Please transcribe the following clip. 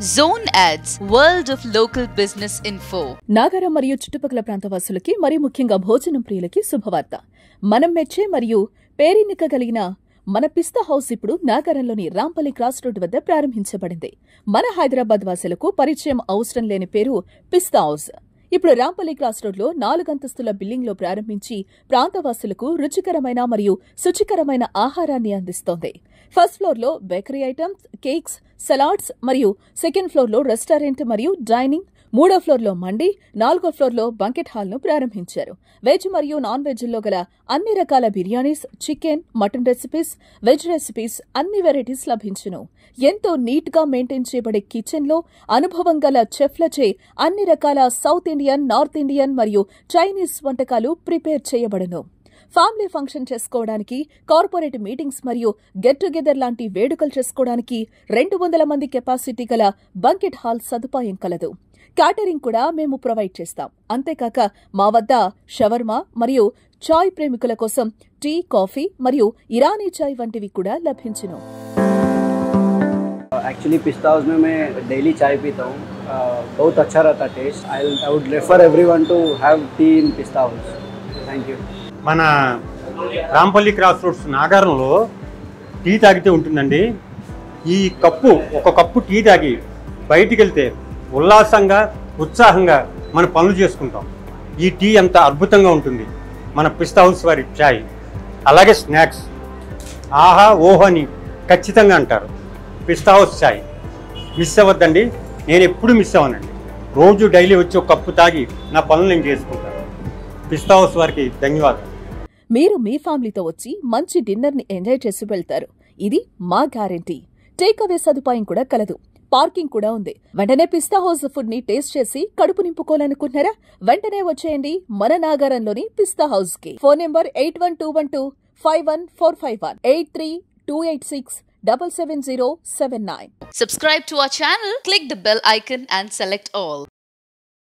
Zone Ads, World of Local Business Info. Nagaram మరియు చుట్టుపక్కల ప్రాంతవాసులకి మరి ముఖ్యంగా భోజనం ప్రియులకి శుభవార్త. మనం మెచ్చే మరియు పేరెన్నిక కలిగిన మన పిస్తా హౌస్ ఇప్పుడు నాగరంలోని రాంపల్లి క్రాస్ రోడ్ వద్ద ప్రారంభించబడింది. మన హైదరాబాద్ వాసులకు పరిచయం అవసరం లేని పేరు పిస్తా హౌస్. ఇప్పుడు రాంపల్లి క్రాస్ రోడ్ లో 4 అంతస్తుల బిల్డింగ్ లో ప్రారంభించి ప్రాంతవాసులకు రుచికరమైన మరియు శుచికరమైన ఆహారాన్ని అందిస్తోంది. ఫస్ట్ ఫ్లోర్ లో బేకరీ ఐటమ్స్, కేక్స్, సలాడ్స్ మరియు సెకండ్ ఫ్లోర్ లో రెస్టారెంట్ మరియు డైనింగ్, 3వ ఫ్లోర్ లో మండి, 4వ ఫ్లోర్ లో బంకెట్ హాల్ ను ప్రారంభించారు. వెజ్ మరియు నాన్ వెజ్ లో గల అన్ని రకాల biryanis, chicken, mutton recipes, veg recipes అన్ని వెరైటీస్ లభించును. ఎంతో నీట్ గా మెయింటైన్ చేయబడే కిచెన్ లో అనుభవం గల చెఫ్లచే అన్ని రకాల సౌత్ ఇండియన్, నార్త్ ఇండియన్ మరియు చైనీస్ వంటకాలు ప్రిపేర్ చేయబడును. ఫ్యామిలీ ఫంక్షన్ చేసుకోవడానికి, కార్పొరేట్ మీటింగ్స్ మరియు గెట్ టుగెదర్ లాంటి వేడుకలు చేసుకోవడానికి 200 మంది కెపాసిటీ గల బంకెట్ హాల్ సదుపాయం కలదు. క్యాటరింగ్ కూడా మేము ప్రొవైడ్ చేస్తాం. అంతేకాక మా వద్ద షవర్మా మరియు చాయ్ ప్రేమికుల కోసం టీ, కాఫీ మరియు ఇరానీ చాయ్ వంటివి కూడా లభించును. एक्चुअली पिस्ता हाउस में मैं डेली चाय पीता हूँ. बहुत अच्छा रहता taste. I would refer everyone to have tea in Pista House. Thank you. మన రాంపల్లి క్రాస్ రోడ్స్ నాగారంలో టీ తాగితే ఉంటుందండి. ఈ ఒక కప్పు టీ తాగి బయటికి వెళ్తే ఉల్లాసంగా, ఉత్సాహంగా మన పనులు చేసుకుంటాం. ఈ టీ ఎంత అద్భుతంగా ఉంటుంది. మన పిస్తా హౌస్ వారి చాయ్, అలాగే స్నాక్స్ ఆహా ఓహో అని ఖచ్చితంగా అంటారు. పిస్తా హౌస్ చాయ్ మిస్ అవ్వద్దండి. నేను ఎప్పుడు మిస్ అవ్వనండి. రోజు డైలీ వచ్చి ఒక కప్పు తాగి నా పనులు నేను చేసుకుంటాను. పిస్తా హౌస్ వారికి ధన్యవాదాలు. మీరు మీ ఫ్యామిలీతో వచ్చి మంచి డిన్నర్ ని ఎంజాయ్ చేసి వెళ్తారు. ఇది మా గ్యారెంటీ. టేక్ అవే సదుపాయం కూడా కలదు. పార్కింగ్ కూడా ఉంది. వెంటనే పిస్తా హౌస్ ఫుడ్ ని టేస్ట్ చేసి కడుపు నింపుకోవాలనుకుంటున్నారా? వెంటనే వచ్చేయండి మన నాగారంలోని పిస్తా హౌస్ కి. Phone number 8121251451 8328677079. Subscribe to our channel, click the bell icon and select all.